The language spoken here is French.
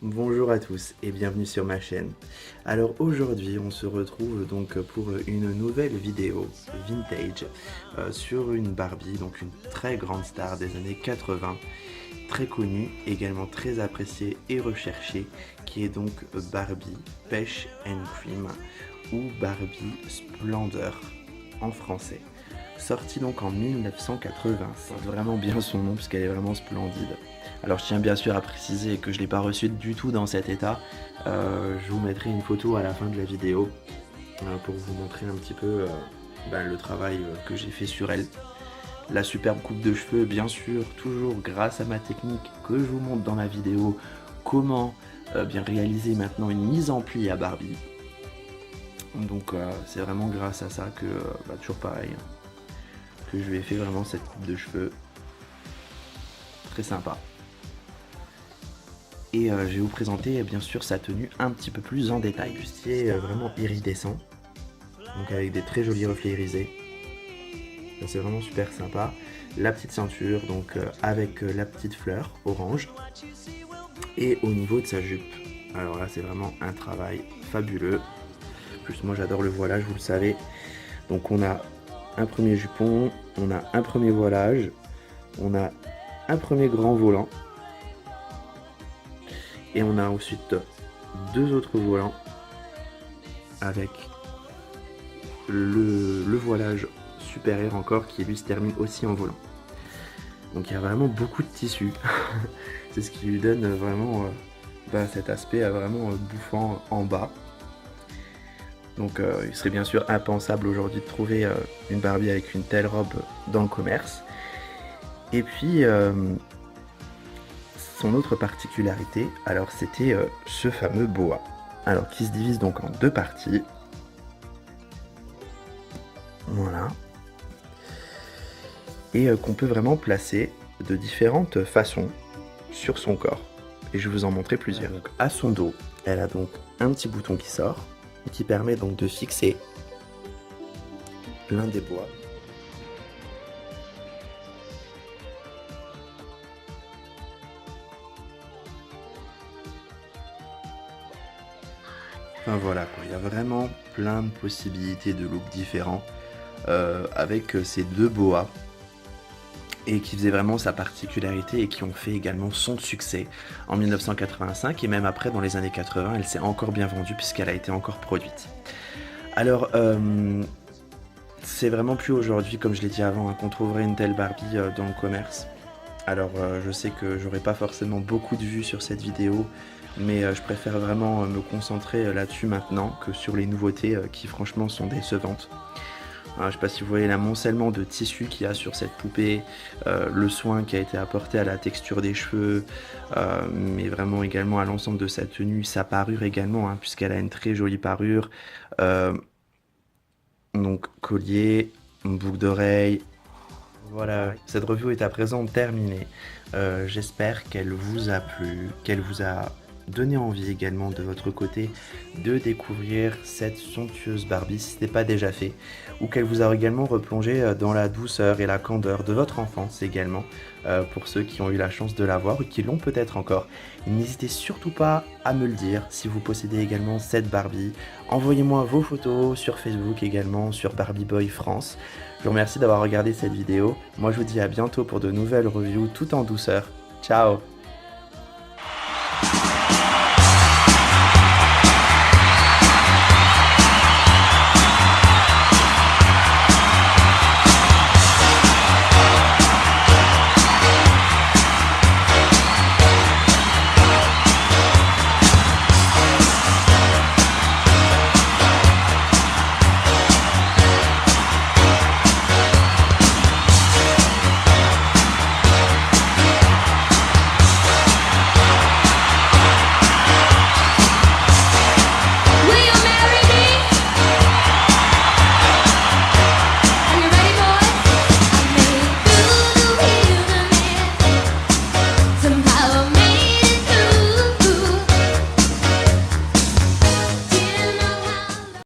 Bonjour à tous et bienvenue sur ma chaîne. Alors aujourd'hui on se retrouve donc pour une nouvelle vidéo vintage sur une Barbie, donc une très grande star des années 80, très connue, également très appréciée et recherchée, qui est donc Barbie Pêche and Cream ou Barbie Splendeur en français. Sortie donc en 1985, vraiment bien son nom puisqu'elle est vraiment splendide. Alors je tiens bien sûr à préciser que je ne l'ai pas reçue du tout dans cet état. Je vous mettrai une photo à la fin de la vidéo pour vous montrer un petit peu le travail que j'ai fait sur elle. La superbe coupe de cheveux, bien sûr, toujours grâce à ma technique que je vous montre dans la vidéo, comment bien réaliser maintenant une mise en pli à Barbie. Donc c'est vraiment grâce à ça que, toujours pareil, que je lui ai fait vraiment cette coupe de cheveux. Très sympa. Et je vais vous présenter bien sûr sa tenue un petit peu plus en détail. Bustier vraiment iridescent, donc avec des très jolis reflets irisés. C'est vraiment super sympa. La petite ceinture, donc avec la petite fleur orange. Et au niveau de sa jupe, alors là c'est vraiment un travail fabuleux. En plus moi j'adore le voilage, vous le savez. Donc on a un premier jupon, on a un premier voilage, on a un premier grand volant. Et on a ensuite deux autres volants avec le voilage supérieur encore qui lui se termine aussi en volant. Donc il y a vraiment beaucoup de tissu. C'est ce qui lui donne vraiment cet aspect vraiment bouffant en bas. Donc il serait bien sûr impensable aujourd'hui de trouver une Barbie avec une telle robe dans le commerce. Et puis son autre particularité, alors c'était ce fameux boa. Alors qui se divise donc en deux parties. Voilà. Et qu'on peut vraiment placer de différentes façons sur son corps. Et je vais vous en montrer plusieurs. Donc, à son dos, elle a donc un petit bouton qui sort, qui permet donc de fixer l'un des bois. Enfin voilà quoi, il y a vraiment plein de possibilités de looks différents avec ces deux boas et qui faisaient vraiment sa particularité et qui ont fait également son succès en 1985 et même après dans les années 80 elle s'est encore bien vendue puisqu'elle a été encore produite. Alors c'est vraiment plus aujourd'hui comme je l'ai dit avant qu'on trouverait une telle Barbie dans le commerce. Alors je sais que j'aurai pas forcément beaucoup de vues sur cette vidéo, mais je préfère vraiment me concentrer là-dessus maintenant que sur les nouveautés qui franchement sont décevantes. Je ne sais pas si vous voyez l'amoncellement de tissu qu'il y a sur cette poupée, le soin qui a été apporté à la texture des cheveux, mais vraiment également à l'ensemble de sa tenue, sa parure également, puisqu'elle a une très jolie parure. Donc collier, boucle d'oreille. Voilà, cette review est à présent terminée. J'espère qu'elle vous a plu, qu'elle vous a donné envie également de votre côté de découvrir cette somptueuse Barbie si ce n'est pas déjà fait, ou qu'elle vous a également replongé dans la douceur et la candeur de votre enfance également, pour ceux qui ont eu la chance de la voir ou qui l'ont peut-être encore. N'hésitez surtout pas à me le dire si vous possédez également cette Barbie. Envoyez-moi vos photos sur Facebook également, sur Barbie Boy France. Je vous remercie d'avoir regardé cette vidéo. Moi je vous dis à bientôt pour de nouvelles reviews tout en douceur. Ciao!